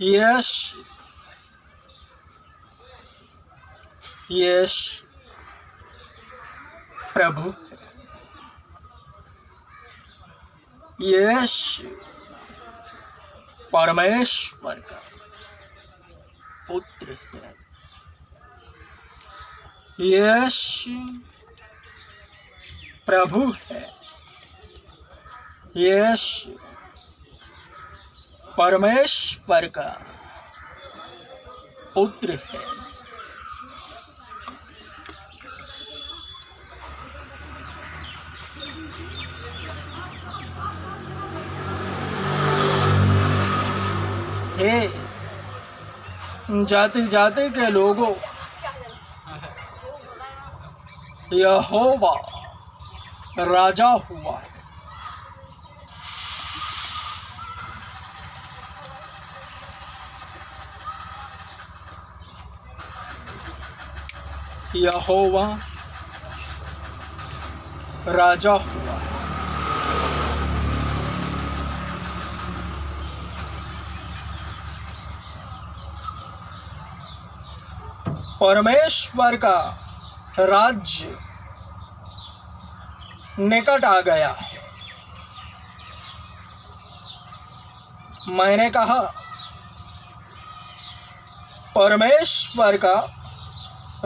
यश यश प्रभु है। यश परमेश्वर का पुत्र है। यश प्रभु है। यश परमेश्वर का पुत्र है। हे जाति जाति के लोगों, यहोवा राजा हुआ है। यहोवा राजा हुआ है। परमेश्वर का राज्य निकट आ गया है। मैंने कहा परमेश्वर का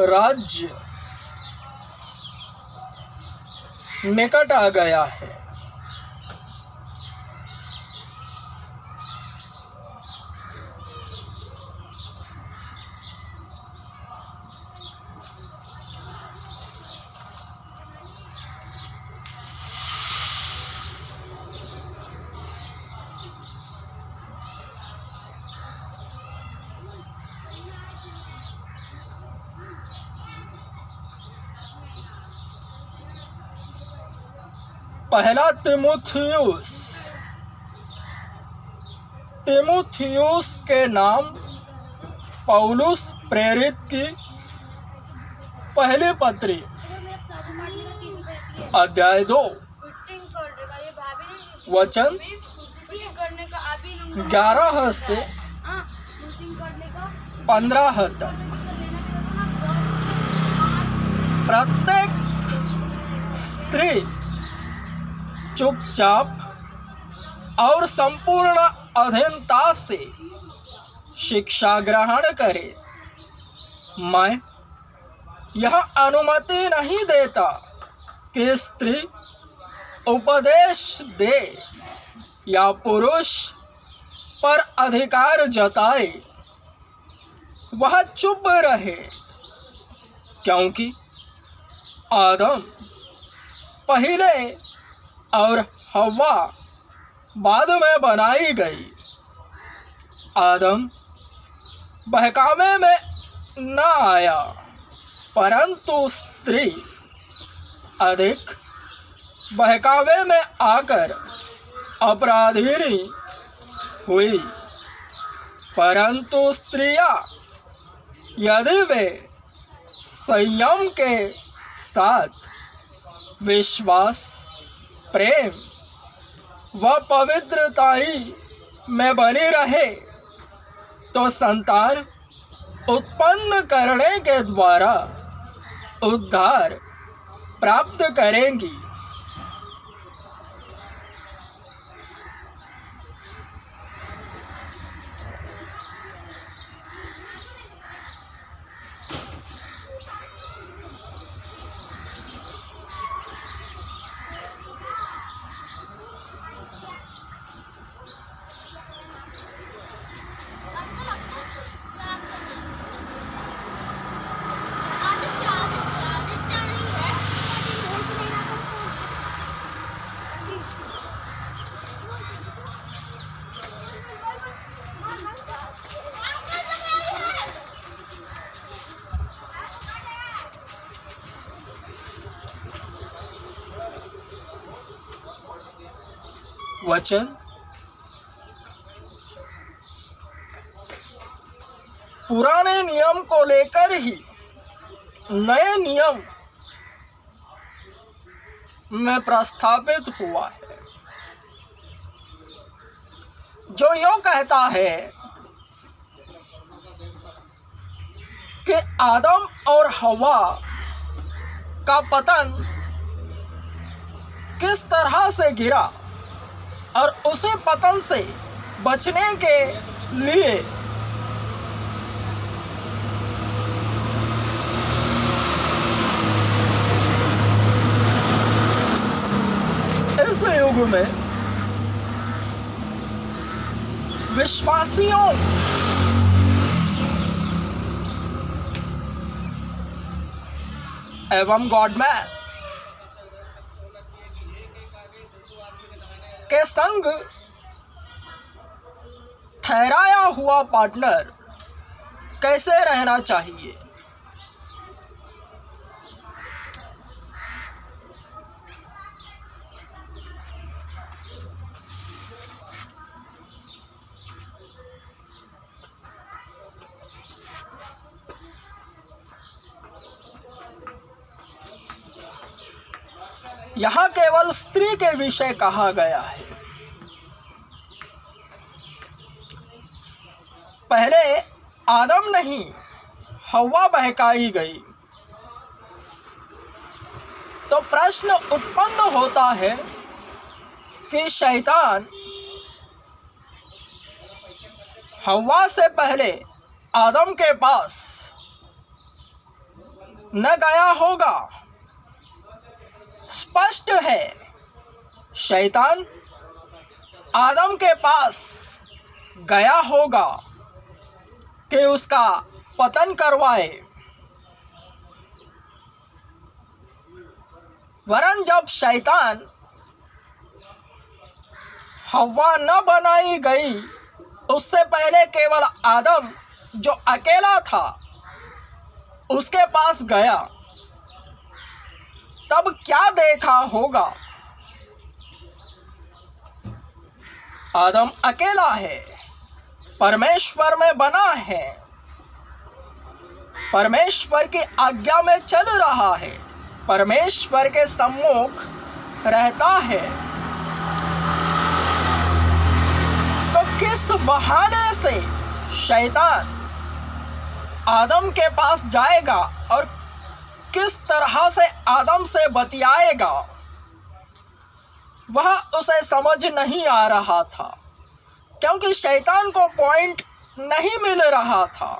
राज्य निकट आ गया है। पहला तीमुथियुस के नाम पौलुस प्रेरित की पहली पत्री अध्याय 2 वचन 11 से 15 तक। प्रत्येक स्त्री चुपचाप और संपूर्ण अधीनता से शिक्षा ग्रहण करे। मैं यह अनुमति नहीं देता कि स्त्री उपदेश दे या पुरुष पर अधिकार जताए। वह चुप रहे, क्योंकि आदम पहले और हव्वा बाद में बनाई गई। आदम बहकावे में न आया, परंतु स्त्री अधिक बहकावे में आकर अपराधिनी हुई। परंतु स्त्रियां यदि वे संयम के साथ विश्वास, प्रेम व पवित्रताई में बनी रहे तो संतान उत्पन्न करने के द्वारा उद्धार प्राप्त करेंगी। वचन पुराने नियम को लेकर ही नए नियम में प्रस्तावित हुआ है, जो यूं कहता है आदम और हवा का पतन किस तरह से गिरा और उसी पतन से बचने के लिए इस युग में विश्वासियों एवं गॉडमैन के संग ठहराया हुआ पार्टनर कैसे रहना चाहिए। यहाँ केवल स्त्री के विषय कहा गया है। पहले आदम नहीं हवा बहकाई गई तो प्रश्न उत्पन्न होता है कि शैतान हवा से पहले आदम के पास न गया होगा। स्पष्ट है शैतान आदम के पास गया होगा कि उसका पतन करवाए, वरन जब शैतान हवा न बनाई गई उससे पहले केवल आदम जो अकेला था उसके पास गया, तब क्या देखा होगा। आदम अकेला है, परमेश्वर में बना है, परमेश्वर की आज्ञा में चल रहा है, परमेश्वर के सम्मुख रहता है, तो किस बहाने से शैतान आदम के पास जाएगा और किस तरह से आदम से बतियाएगा, वह उसे समझ नहीं आ रहा था, क्योंकि शैतान को पॉइंट नहीं मिल रहा था,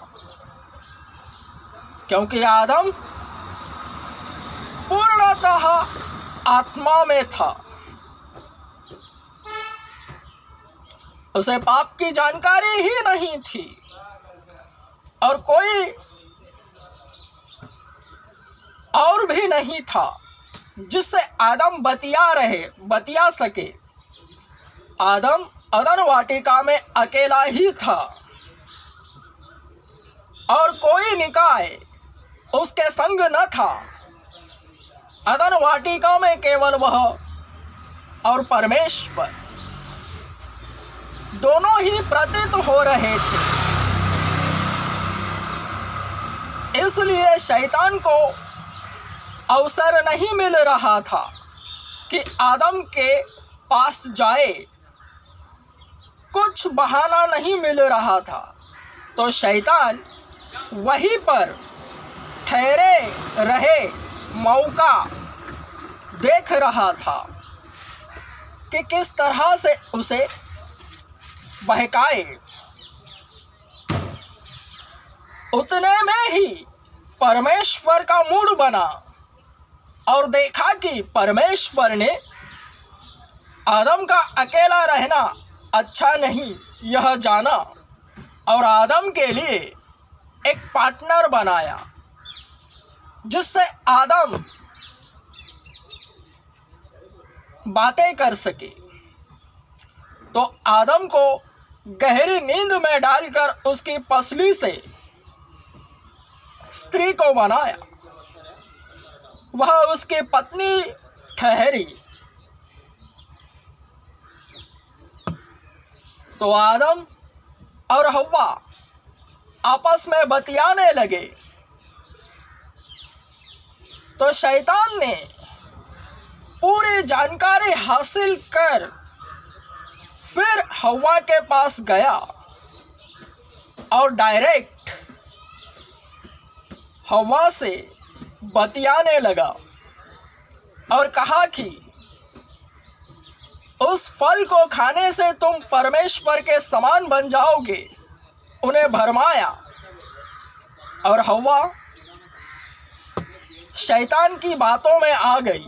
क्योंकि आदम पूर्णतः आत्मा में था। उसे पाप की जानकारी ही नहीं थी और कोई और भी नहीं था जिससे आदम बतिया सके। आदम अदन वाटिका में अकेला ही था और कोई निकाय उसके संग न था। अदन वाटिका में केवल वह और परमेश्वर दोनों ही प्रतीत हो रहे थे। इसलिए शैतान को अवसर नहीं मिल रहा था कि आदम के पास जाए, कुछ बहाना नहीं मिल रहा था, तो शैतान वहीं पर ठहरे रहे मौका देख रहा था कि किस तरह से उसे बहकाए। उतने में ही परमेश्वर का मूड बना और देखा कि परमेश्वर ने आदम का अकेला रहना अच्छा नहीं यह जाना और आदम के लिए एक पार्टनर बनाया जिससे आदम बातें कर सके। तो आदम को गहरी नींद में डालकर उसकी पसली से स्त्री को बनाया, वह उसकी पत्नी ठहरी। तो आदम और हव्वा आपस में बतियाने लगे। तो शैतान ने पूरी जानकारी हासिल कर फिर हव्वा के पास गया और डायरेक्ट हव्वा से बतियाने लगा और कहा कि उस फल को खाने से तुम परमेश्वर के समान बन जाओगे। उन्हें भरमाया और हव्वा शैतान की बातों में आ गई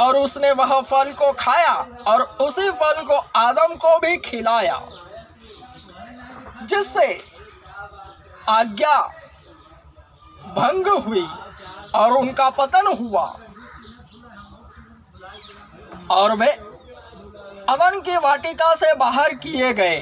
और उसने वह फल को खाया और उसी फल को आदम को भी खिलाया, जिससे आज्ञा भंग हुई और उनका पतन हुआ और वे अदन की वाटिका से बाहर किए गए।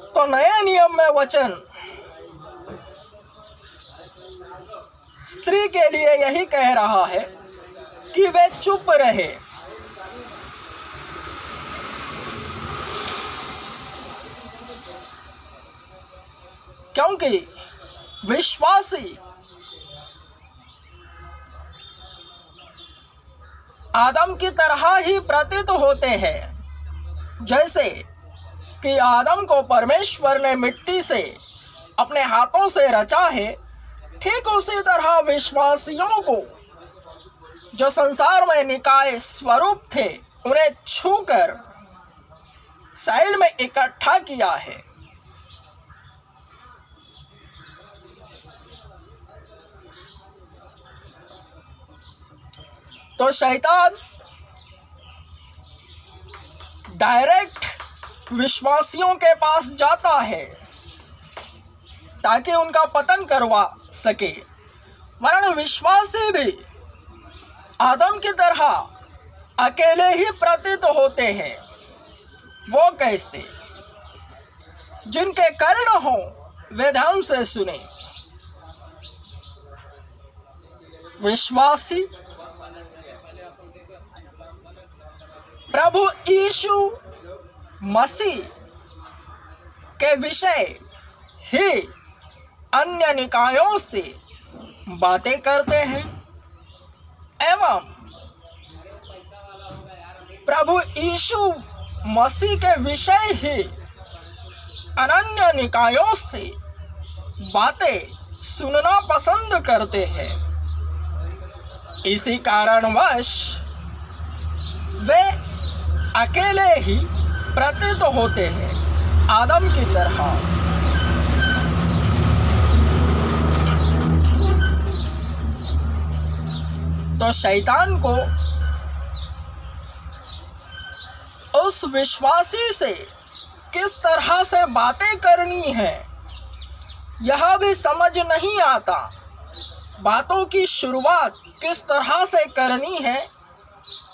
तो नए नियम में वचन स्त्री के लिए यही कह रहा है कि वे चुप रहे, क्योंकि विश्वासी आदम की तरह ही प्रतीत होते हैं। जैसे कि आदम को परमेश्वर ने मिट्टी से अपने हाथों से रचा है, ठीक उसी तरह विश्वासियों को जो संसार में निकाय स्वरूप थे, उन्हें छूकर साइड में इकट्ठा किया है। तो शैतान डायरेक्ट विश्वासियों के पास जाता है ताकि उनका पतन करवा सके, वरन विश्वासी भी आदम की तरह अकेले ही प्रतीत होते हैं। वो कैसे? जिनके कर्ण हो वे ध्यान से सुने। विश्वासी प्रभु यीशु मसीह के विषय ही अन्य निकायों से बातें करते हैं एवं प्रभु यीशु मसीह के विषय ही अन्य निकायों से बातें सुनना पसंद करते हैं। इसी कारणवश वे अकेले ही प्रतीत होते हैं आदम की तरह। तो शैतान को उस विश्वासी से किस तरह से बातें करनी है यह भी समझ नहीं आता। बातों की शुरुआत किस तरह से करनी है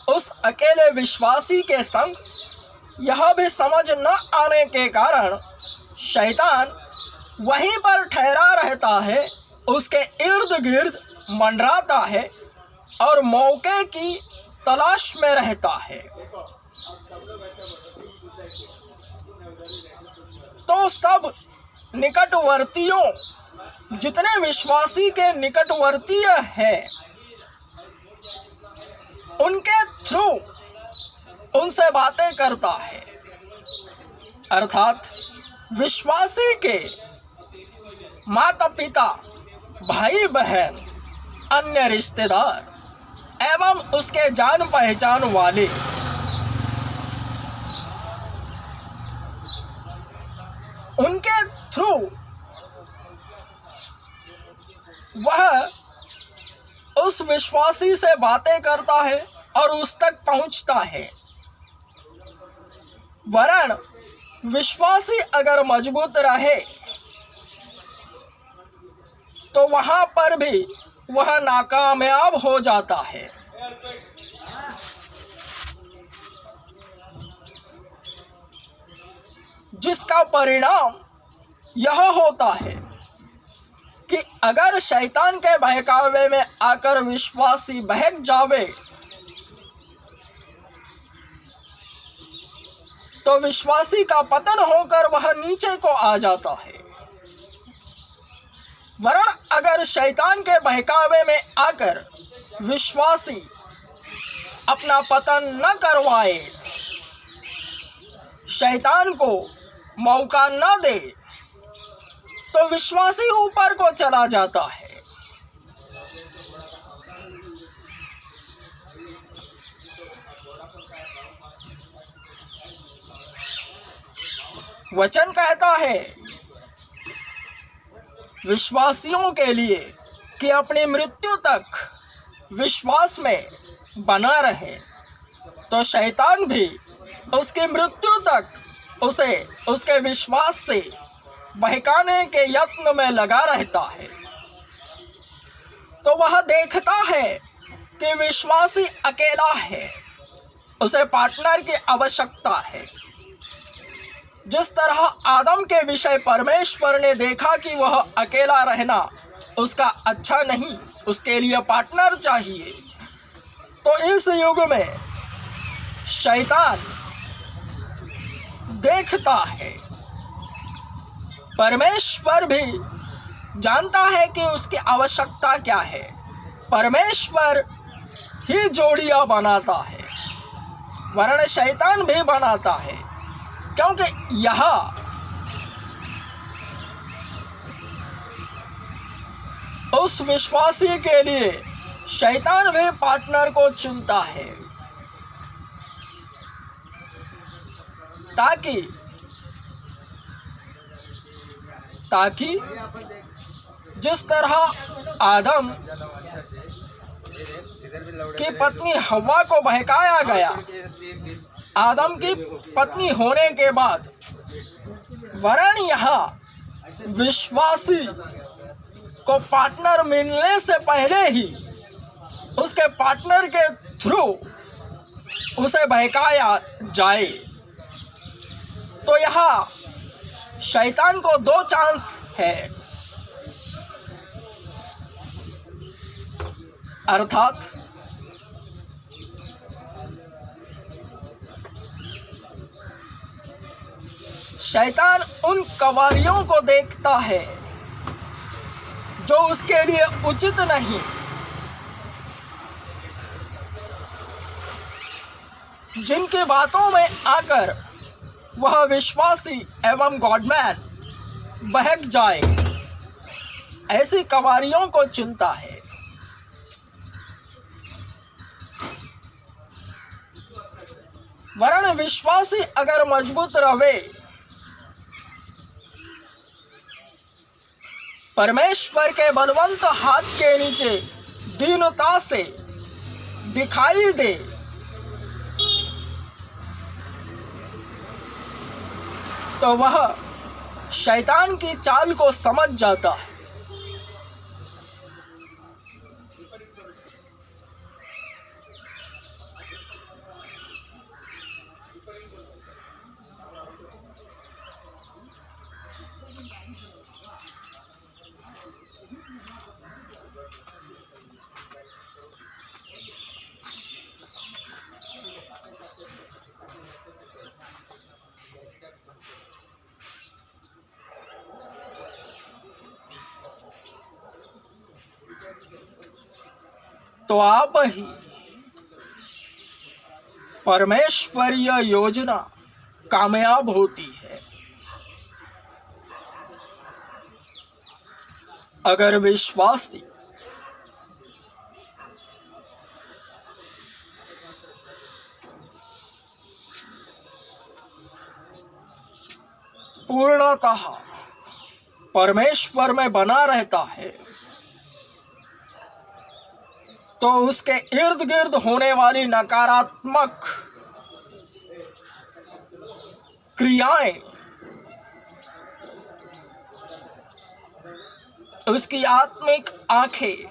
उस अकेले विश्वासी के संग यह भी समझ न आने के कारण शैतान वहीं पर ठहरा रहता है, उसके इर्द गिर्द मंडराता है और मौके की तलाश में रहता है। तो सब निकटवर्तियों, जितने विश्वासी के निकटवर्तीय हैं, उनके थ्रू उनसे बातें करता है। अर्थात विश्वासी के माता पिता, भाई बहन, अन्य रिश्तेदार एवं उसके जान पहचान वाले उनके थ्रू वह उस विश्वासी से बातें करता है और उस तक पहुंचता है। वरन विश्वासी अगर मजबूत रहे तो वहां पर भी वह नाकामयाब हो जाता है। जिसका परिणाम यह होता है कि अगर शैतान के बहकावे में आकर विश्वासी बहक जावे तो विश्वासी का पतन होकर वह नीचे को आ जाता है। वरन अगर पर शैतान के बहकावे में आकर विश्वासी अपना पतन न करवाए, शैतान को मौका न दे, तो विश्वासी ऊपर को चला जाता है। वचन कहता है विश्वासियों के लिए कि अपनी मृत्यु तक विश्वास में बना रहे, तो शैतान भी उसकी मृत्यु तक उसे उसके विश्वास से बहकाने के यत्न में लगा रहता है। तो वह देखता है कि विश्वासी अकेला है, उसे पार्टनर की आवश्यकता है। जिस तरह आदम के विषय परमेश्वर ने देखा कि वह अकेला रहना उसका अच्छा नहीं, उसके लिए पार्टनर चाहिए, तो इस युग में शैतान देखता है, परमेश्वर भी जानता है कि उसकी आवश्यकता क्या है। परमेश्वर ही जोड़ियां बनाता है, वरना शैतान भी बनाता है, क्योंकि यह उस विश्वासी के लिए शैतान भी पार्टनर को चुनता है, ताकि जिस तरह आदम की पत्नी हव्वा को बहकाया गया, आदम की पत्नी होने के बाद, वरन यहाँ विश्वासी को पार्टनर मिलने से पहले ही उसके पार्टनर के थ्रू उसे बहकाया जाए। तो यहाँ शैतान को 2 चांस है, अर्थात शैतान उन कवारियों को देखता है जो उसके लिए उचित नहीं, जिनकी बातों में आकर वह विश्वासी एवं गॉडमैन बहक जाए, ऐसी कवारियों को चुनता है। वरन विश्वासी अगर मजबूत रहे, परमेश्वर के बलवंत हाथ के नीचे दीनता से दिखाई दे, तो वह शैतान की चाल को समझ जाता है। तो आप ही परमेश्वरीय योजना कामयाब होती है अगर विश्वासी पूर्णतः परमेश्वर में बना रहता है, तो उसके इर्द गिर्द होने वाली नकारात्मक क्रियाएं उसकी आत्मिक आंखें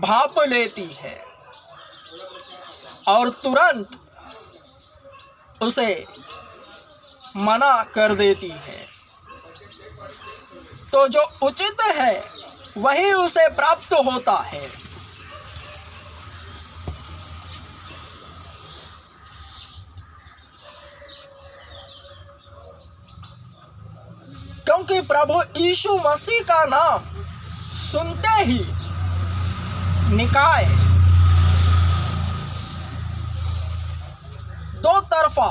भांप लेती है और तुरंत उसे मना कर देती है। तो जो उचित है वही उसे प्राप्त होता है। क्योंकि प्रभु यीशु मसीह का नाम सुनते ही निकाय दो तरफा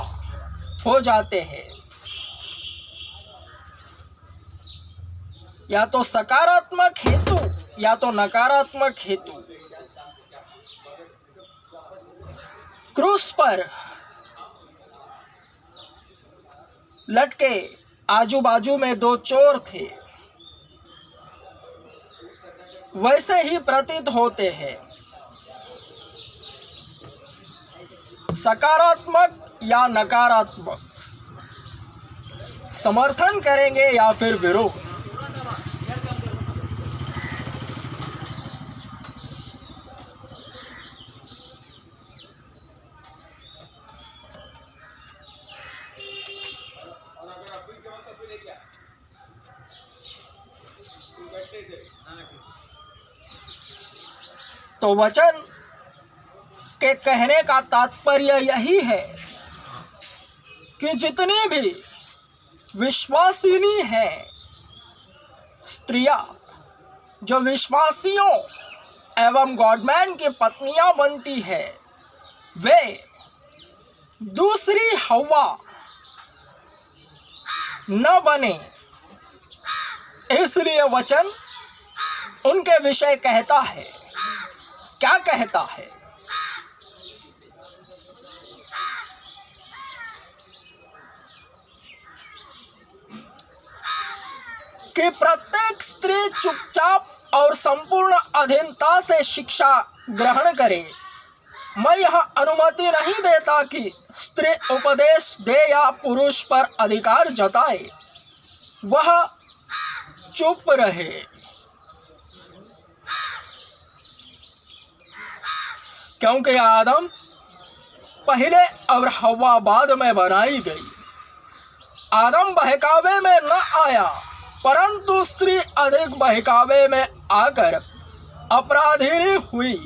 हो जाते हैं, या तो सकारात्मक हेतु या तो नकारात्मक हेतु। क्रूस पर लटके आजू बाजू में दो चोर थे, वैसे ही प्रतीत होते हैं। सकारात्मक या नकारात्मक, समर्थन करेंगे या फिर विरोध। तो वचन के कहने का तात्पर्य यही है कि जितनी भी विश्वासिनी हैं स्त्रियां, जो विश्वासियों एवं गॉडमैन की पत्नियां बनती है, वे दूसरी हव्वा न बने। इसलिए वचन उनके विषय कहता है। क्या कहता है? कि प्रत्येक स्त्री चुपचाप और संपूर्ण अधीनता से शिक्षा ग्रहण करे। मैं यह अनुमति नहीं देता कि स्त्री उपदेश दे या पुरुष पर अधिकार जताए, वह चुप रहे। क्योंकि आदम पहले और हव्वा बाद में बनाई गई। आदम बहकावे में न आया, परंतु स्त्री अधिक बहकावे में आकर अपराधिनी हुई।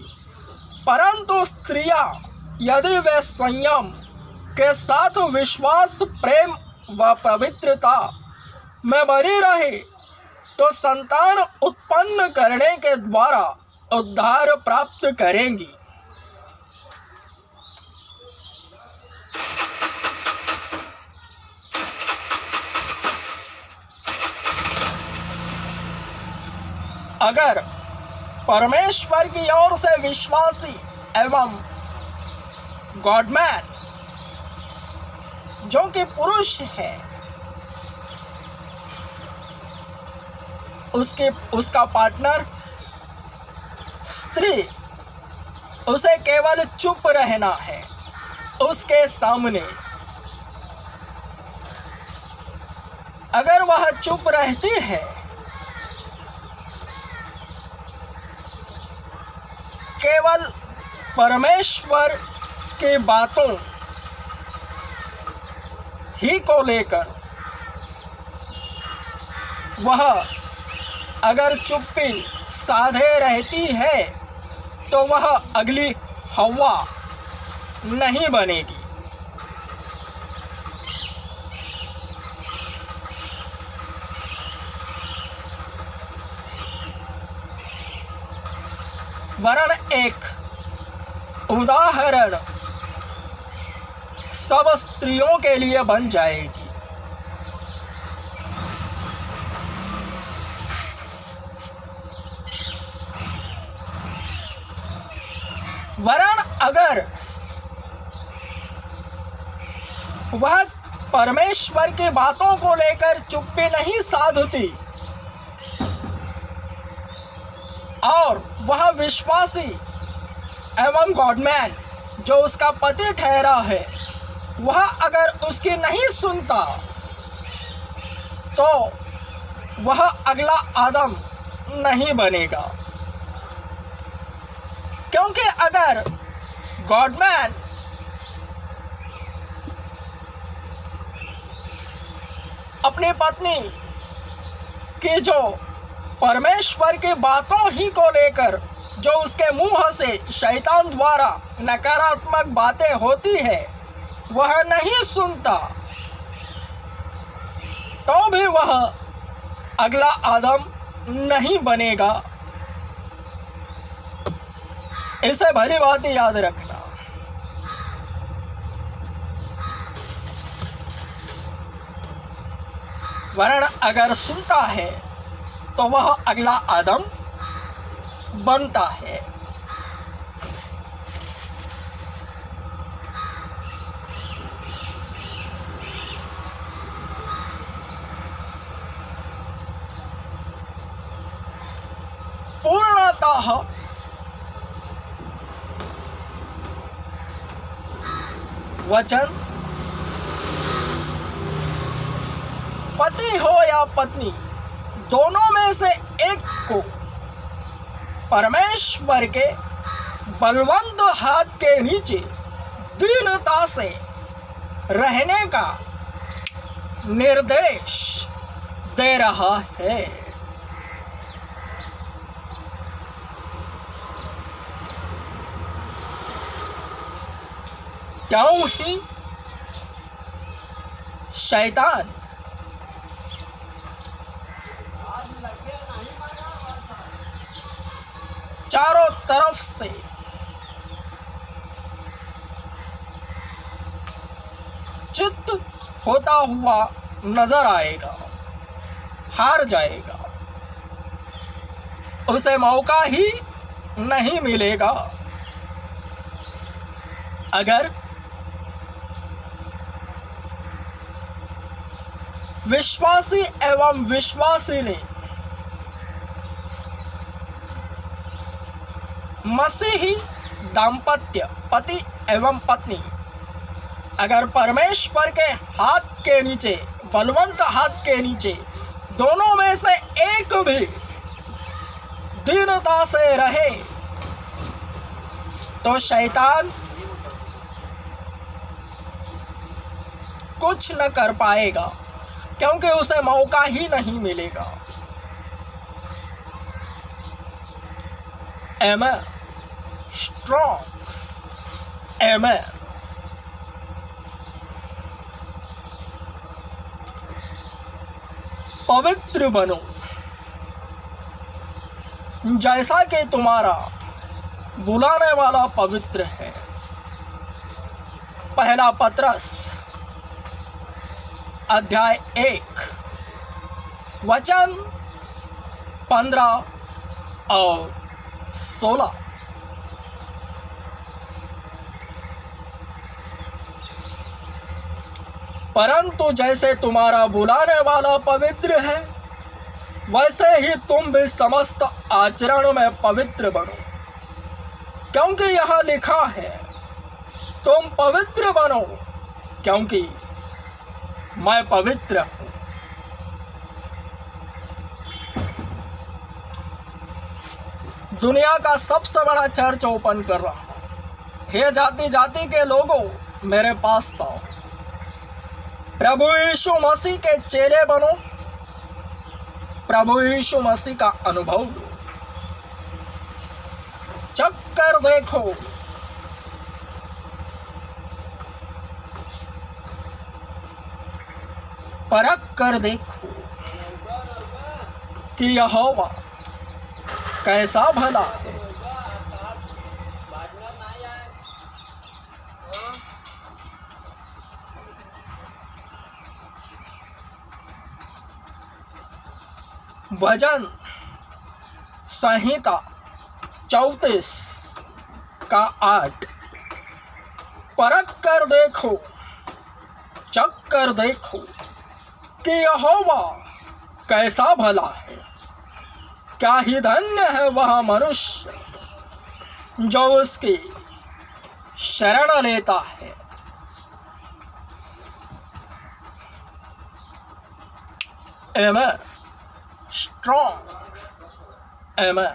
परंतु स्त्रियां यदि वे संयम के साथ विश्वास, प्रेम व पवित्रता में बनी रहे तो संतान उत्पन्न करने के द्वारा उद्धार प्राप्त करेंगी। अगर परमेश्वर की ओर से विश्वासी एवं गॉडमैन जो कि पुरुष है, उसका पार्टनर स्त्री, उसे केवल चुप रहना है उसके सामने। अगर वह चुप रहती है केवल परमेश्वर की बातों ही को लेकर, वह अगर चुप्पी साधे रहती है तो वह अगली हव्वा नहीं बनेगी। वरन एक उदाहरण सब स्त्रियों के लिए बन जाएगी। वरन अगर वह परमेश्वर की बातों को लेकर चुप्पी नहीं साधती और वह विश्वासी एवं गॉडमैन जो उसका पति ठहरा है, वह अगर उसकी नहीं सुनता तो वह अगला आदम नहीं बनेगा। क्योंकि अगर गॉडमैन अपनी पत्नी की जो परमेश्वर की बातों ही को लेकर जो उसके मुंह से शैतान द्वारा नकारात्मक बातें होती है वह नहीं सुनता, तो भी वह अगला आदम नहीं बनेगा इसे भली बात याद रखना। वर्ण अगर सुनता है तो वह अगला आदम बनता है। पूर्णतः वचन पति हो या पत्नी, दोनों में से एक को परमेश्वर के बलवंत हाथ के नीचे दीनता से रहने का निर्देश दे रहा है। क्यों ही शैतान चारों तरफ से चित्त होता हुआ नजर आएगा, हार जाएगा, उसे मौका ही नहीं मिलेगा। अगर विश्वासी एवं विश्वासिनी मसीही दाम्पत्य पति एवं पत्नी अगर परमेश्वर के हाथ के नीचे, बलवंत हाथ के नीचे, दोनों में से एक भी दीनता से रहे तो शैतान कुछ न कर पाएगा, क्योंकि उसे मौका ही नहीं मिलेगा। आमेन। स्ट्रॉन्ग आमेन। पवित्र बनो जैसा कि तुम्हारा बुलाने वाला पवित्र है। पहला पत्रस अध्याय 1 वचन 15 और 16। परंतु जैसे तुम्हारा बुलाने वाला पवित्र है, वैसे ही तुम भी समस्त आचरण में पवित्र बनो, क्योंकि यह लिखा है, तुम पवित्र बनो क्योंकि मैं पवित्र हूं। दुनिया का सबसे बड़ा चर्च ओपन कर रहा हूं। हे जाति जाति के लोगों, मेरे पास आओ। प्रभु यीशु मसीह के चेले बनो, प्रभु यीशु मसीह का अनुभव लो, चक्कर देखो, परख कर देखो कि यहोवा कैसा भला है। भजन संहिता 34 का 8। परख कर देखो, चख कर देखो कि यहोवा कैसा भला है। क्या ही धन्य है वह मनुष्य जो उसकी शरण लेता है। आमेन। स्ट्रॉन्ग आमेन।